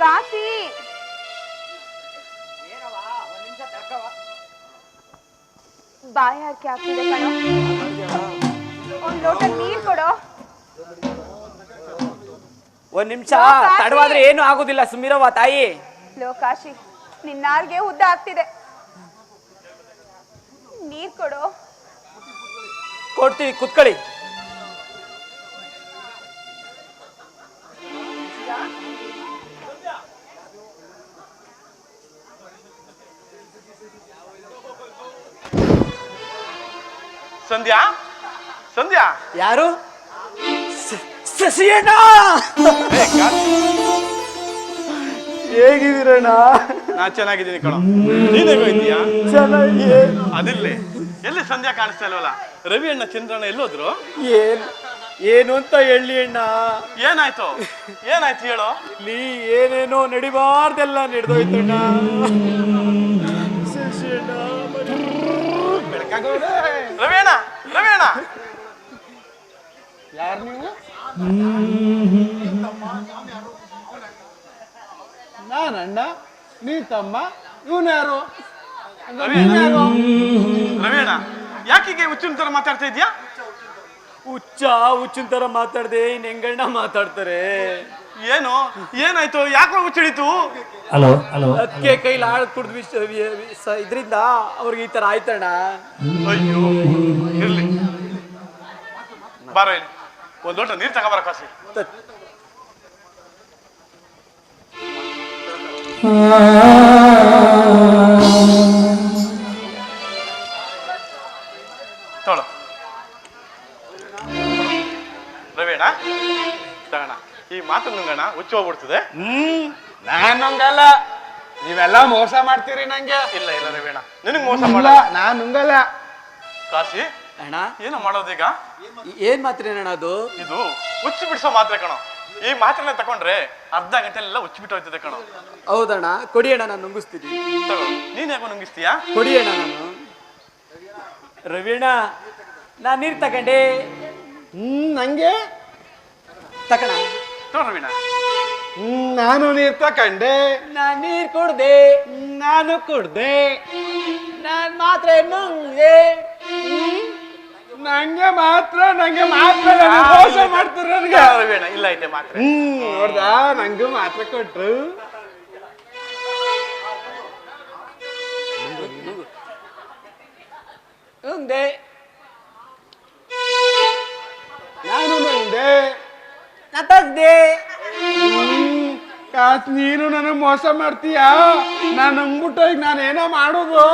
Coffee ಬಾಯಾರಿಕೆ ಆಗ್ತಿದೆ ಕಣೋ, ಒಂದ್ ಲೋಟ ನೀರ್ ಕೊಡೋ. ಒಂದ್ ನಿಮಿಷ ತಡವಾದ್ರೆ ಏನು ಆಗುದಿಲ್ಲ, ಸುಮ್ಮಿರವ್ವ ತಾಯಿ. ಲೋಕಾಶಿ, ನಿನ್ನಾರ್ಗೆ ಉದ್ದ ಆಗ್ತಿದೆ, ನೀರ್ ಕೊಡೋ. ಕೊಡ್ತೀವಿ, ಕುತ್ಕೊಳ್ಳಿ. ಸಂಧ್ಯಾ, ಸಂಧ್ಯಾ. ಯಾರು? ಶಶಿಯಣ್ಣ, ಹೇಗಿದ್ದೀರಣ್ಣ? ನಾ ಚೆನ್ನಾಗಿದ್ದೀನಿ ಕಣೋ, ನೀನೇಗೋಯ್ತೀಯಾ? ಚೆನ್ನಾಗಿ. ಅದಿಲ್ಲಿ ಎಲ್ಲಿ ಸಂಧ್ಯಾ ಕಾಣಿಸ್ತಾ ಇಲ್ವಲ್ಲ? ರವಿ ಅಣ್ಣ ಚಂದ್ರಣ್ಣ ಎಲ್ಲೋದ್ರು? ಏನು ಅಂತ ಹೇಳಿ ಅಣ್ಣ? ಏನಾಯ್ತು ಏನಾಯ್ತು ಹೇಳೋ. ಇಲ್ಲಿ ಏನೇನೋ ನಡಿಬಾರ್ದೆಲ್ಲ ನಡೆದೋಯ್ತಣ್ಣ. ಶಶಿಯಣ್ಣ, ರವಿ ಅಣ್ಣ, ರವಿ ಅಣ್ಣ. ಯಾರು ನೀವು? ನಾನಣ್ಣ, ನೀ ತಮ್ಮ, ಇವನು ಯಾರು? ರವಿ ಅಣ್ಣ, ಯಾಕೀಗೆ ಹುಚ್ಚಿನ ತರ ಮಾತಾಡ್ತಾ ಇದ್ಯಾ? ಹುಚ್ಚಿನ ತರ ಮಾತಾಡ್ದೆ ಇನ್ ಹೆಂಗಣ್ಣ ಮಾತಾಡ್ತಾರೆ? ಏನು ಏನಾಯ್ತು? ಯಾಕೋ ಹುಚ್ಚಿಡಿತು? ಅದಕ್ಕೆ ಕೈಲಿ ಆಳ್ ಕುಡ್ದು ಇದ್ರಿಂದ ಅವ್ರಿಗೆ ಈ ತರ ಆಯ್ತಣ್ಣ. ಅಯ್ಯೋ, ಇರ್ಲಿ ಬಾರ, ಒಂದ್ ಲೋಟ ನೀರ್ ತಗೋಬಾರ ಕಾಸಿ. ತೊಳು ರವೇಣ, ತಗೋಣ. ಈ ಮಾತು ನುಂಗಣ ಹುಚ್ಚು ಹೋಗ್ಬಿಡ್ತದೆ. ನಾನ್ ನುಂಗಲ್ಲ, ನೀವೆಲ್ಲ ಮೋಸ ಮಾಡ್ತೀರಿ ನಂಗೆ. ಇಲ್ಲ ಇಲ್ಲ ರವೇಣ, ನಿನಗ್ ಮೋಸ ಮಾಡ. ನಾನ್ ನುಂಗಲ್ಲ. ಕಾಸಿ ಅಣ್ಣ, ಏನು ಮಾಡೋದೀಗ? ಏನ್ ಮಾತ್ರೆ ಅಣ್ಣ ಅದು? ಇದು ಹುಚ್ಚು ಬಿಡಿಸೋ ಮಾತ್ರೆ ಕಣೋ. ಈ ಮಾತ್ರೆನ ತಕೊಂಡ್ರೆ ಅರ್ಧ ಗಂಟೆಲ್ಲ ಹುಚ್ಚು ಬಿಟ್ಟು ಹೋಯ್ತದೆ ಕಣೋ. ಹೌದಣ್ಣ, ಕೊಡಿ ಅಣ್ಣ, ನಾನು ನುಂಗಿಸ್ತೀನಿ. ತಗೋ, ನೀನ್ ಯಾಕೋ ನುಂಗಿಸ್ತೀಯಾ? ಕೊಡಿ ಅಣ್ಣ. ನಾನು ರವಿಣ್ಣ, ನಾನ್ ನೀರ್ ತಗೊಂಡೆ. ನಂಗೆ ತಕಣ. ತಗೋ ರವೀಣ. ನಾನು ನೀರ್ ತಕಂಡೆ. ನಾನ್ ನೀರ್ ಕುಡ್ದೆ. ನಾನು ಕುಡ್ದೆ. ನಾನ್ ಮಾತ್ರೆ ನುಂಗ್ದೆ. ನಂಗೆ ಮಾತ್ರ ಮೋಸ ಮಾಡ್ತಾರೆ ನನಗೆ. ರವೀಣ, ಇಲ್ಲ ಐತೆ ಮಾತ್ರೆ. ನೋಡ್ದಾ, ನಂಗೂ ಮಾತ್ರ ಕೊಟ್ರು. ನುಂಗ್ದೆ. ನಾನು ನಂದೆ. ನಾ ತಗ್ದೆ. ಕಾಸ್, ನೀನು ನನಗೆ ಮೋಸ ಮಾಡ್ತೀಯಾ? ನಾನು ನಂಗ್ಬಿಟ್ಟು ಈಗ ನಾನೇನೋ ಮಾಡೋದು?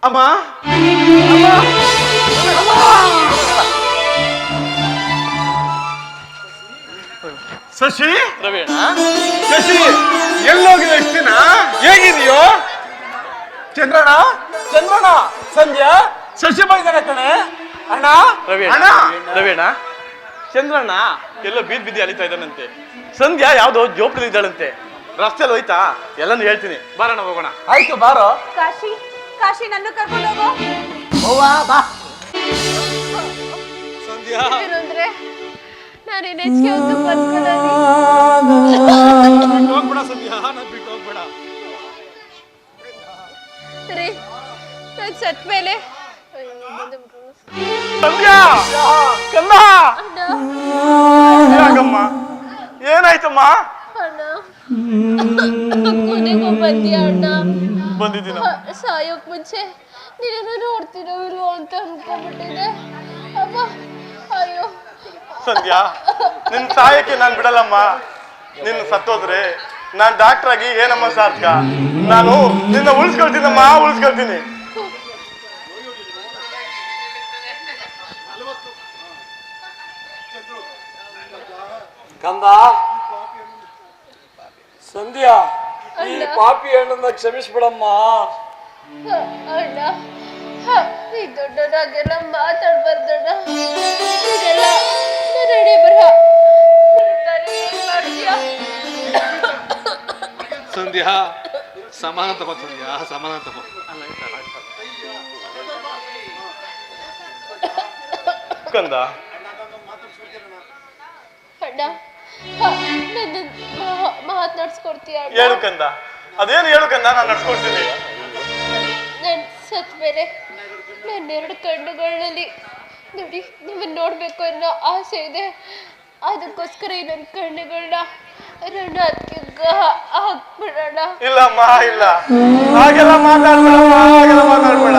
ಅಮ್ಮ, ಶಶಿ, ರವೀಣ, ಶಶಿ ಎಲ್ಲೋಗಿದೆ? ಎಷ್ಟು ದಿನ ಹೇಗಿದೆಯೋ? ಚಂದ್ರಣ್ಣ, ಚಂದ್ರಣ್ಣ, ಸಂಧ್ಯಾ, ಶಶಿ ಬೈದಾನೆ ಕಣೆ. ಅಣ್ಣ, ರವೀಣ, ರವೀಣ, ಚಂದ್ರಣ್ಣ ಎಲ್ಲೋ ಬೀದಿ ಅಲಿತಾ ಇದ್ದಾನಂತೆ. ಸಂಧ್ಯಾ ಯಾವ್ದೋ ಜೋಪಡಿ ಇದ್ದಾಳಂತೆ. ರಸ್ತೆಯಲ್ಲಿ ಹೋಯ್ತಾ? ಎಲ್ಲಾನು ಹೇಳ್ತೀನಿ, ಬಾರಣ ಹೋಗೋಣ. ಆಯ್ತು ಬಾರೋ. ಕಾಶಿ, ಕಾಶಿ, ನನ್ನ ಕರ್ಕೊಂಡು ಹೋಗೋ. ಬಾ. ಸಂಧ್ಯಾ, ಅಂದ್ರೆ ನಾನು ಹೆಚ್ಚಿಗೆ ಒಂದು ಬಂದ್ಕೊಳ್ಳಿ. ಹೋಗ್ಬೇಡ ಸಂಧ್ಯಾ, ನಾನು ಬಿಟ್ಟು ಹೋಗ್ಬೇಡ. ರೀ, ನಾನು ಸತ್ ಮೇಲೆ ಸಂಧ್ಯಾ, ಕನ್ನ, ಯಾಕಮ್ಮ? ಏನಾಯ್ತಮ್ಮ? ಅಣ್ಣ, ಕೊನೆಗೂ ಬಂದ್ಯಾ ಅಣ್ಣ? ಬಂದಿದ್ದೀನ. ಸಾಯೋಕ್ ಮುಂಚೆ ನೀನೇನೋ ನೋಡ್ತೀನೋ ಇಲ್ವೋ ಅಂತ ಅನ್ಕೊಂಡ್ಬಿಟ್ಟಿದೆ. ಅಮ್ಮ, ಅಯ್ಯೋ ಸಂಧ್ಯಾ, ನಿನ್ ಸಾಯಕ್ಕೆ ನಾನ್ ಬಿಡಲ್ಲಮ್ಮ. ನಿನ್ನ ಸತ್ತೋದ್ರೆ ನಾನ್ ಡಾಕ್ಟರ್ ಆಗಿ ಏನಮ್ಮ ಸಾರ್ಥಕ? ನಾನು ನಿನ್ನ ಉಳಿಸ್ಕೊಳ್ತೀನಮ್ಮ, ಉಳಿಸ್ಕೊಳ್ತೀನಿ. ಕಂದ, ಸಂಧ್ಯಾ, ಈ ಪಾಪಿ ಹಣ್ಣನ್ನ ಕ್ಷಮಿಸ್ಬಿಡಮ್ಮ. ಅಣ್ಣ, ಈ ದೊಡ್ಡದಾಗೆಲ್ಲ ಮಾತಾಡ್ಬಾರ್ದಣ್ಣ. ಇದೆಲ್ಲ ನಡೆ ಬರಹ. ಸಂಧ್ಯಾ, ಸಮಾನ ತಗೋ ಸಂಧ್ಯಾ, ಸಮಾನ ತಗೋ. ಕಂದ, ಅಣ್ಣ, ನನ್ನ ನಡ್ಸ್ಕೊಡ್ತೀಯ ಅಣ್ಣ? ಹೇಳು ಕಂದ, ಅದೇನು ಹೇಳು ಕಂದ, ನಾನು ನಡ್ಸ್ಕೊಡ್ತೀನಿ. ನಾನು ಸತ್ ಮೇಲೆ ನನ್ನ 2 ಕಣ್ಣುಗಳಲ್ಲಿ ನೋಡಿ ನಿಮ್ಮನ್ನ ನೋಡ್ಬೇಕು ಅನ್ನೋ ಆಸೆ ಇದೆ. ಅದಕ್ಕೋಸ್ಕರ ಈ ನನ್ನ ಕಣ್ಣುಗಳನ್ನ ರಣಕ್ಕೆ ಹಾಕ್ಬಿಡೋಣ. ಇಲ್ಲಮ್ಮ, ಇಲ್ಲ, ಹಾಗೆಲ್ಲ ಮಾತಾಡ್ಬೇಡ.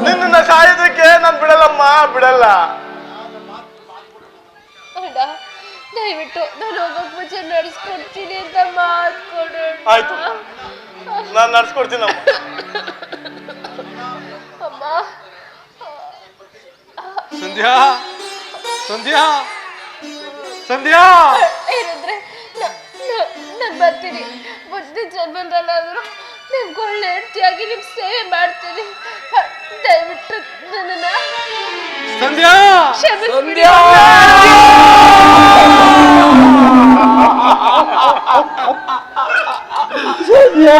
ನಿನ್ನ ಸಾಯೋದಕ್ಕೆ ನಾನು ಬಿಡಲ್ಲಮ್ಮ, ಬಿಡಲ್ಲ. ಅಣ್ಣ ದಯವಿಟ್ಟು ನಾನು ಹೋಗಕ್ ಮುಂಚೆ ನಡ್ಸ್ಕೊಡ್ತೀನಿ ಅಂತ ಮಾತು ಕೊಡೋಣ. ಆಯ್ತು, ನಾನು ನಡ್ಸ್ಕೊಡ್ತೀನಮ್ಮ. ಅಮ್ಮ ಸಂಧ್ಯಾ, ಸಂಧ್ಯಾ, ಸಂಧ್ಯಾ. ಏನಂದ್ರೆ ನಾನು ಬರ್ತೀನಿ. ಮುಂದಿನ ಜನ್ಮದಲ್ಲಾದ್ರೂ ನಿಮ್ಗೆ ಒಳ್ಳೆ ಹೆಂಡತಿಯಾಗಿ ನಿಮ್ ಸೇವೆ ಮಾಡ್ತೀನಿ. ದಯವಿಟ್ಟು ನನ್ನನ್ನ ಸಂಧ್ಯಾ, ಕ್ಷಮಿಸ್ಬಿಡಿ. ಸಂಧ್ಯಾ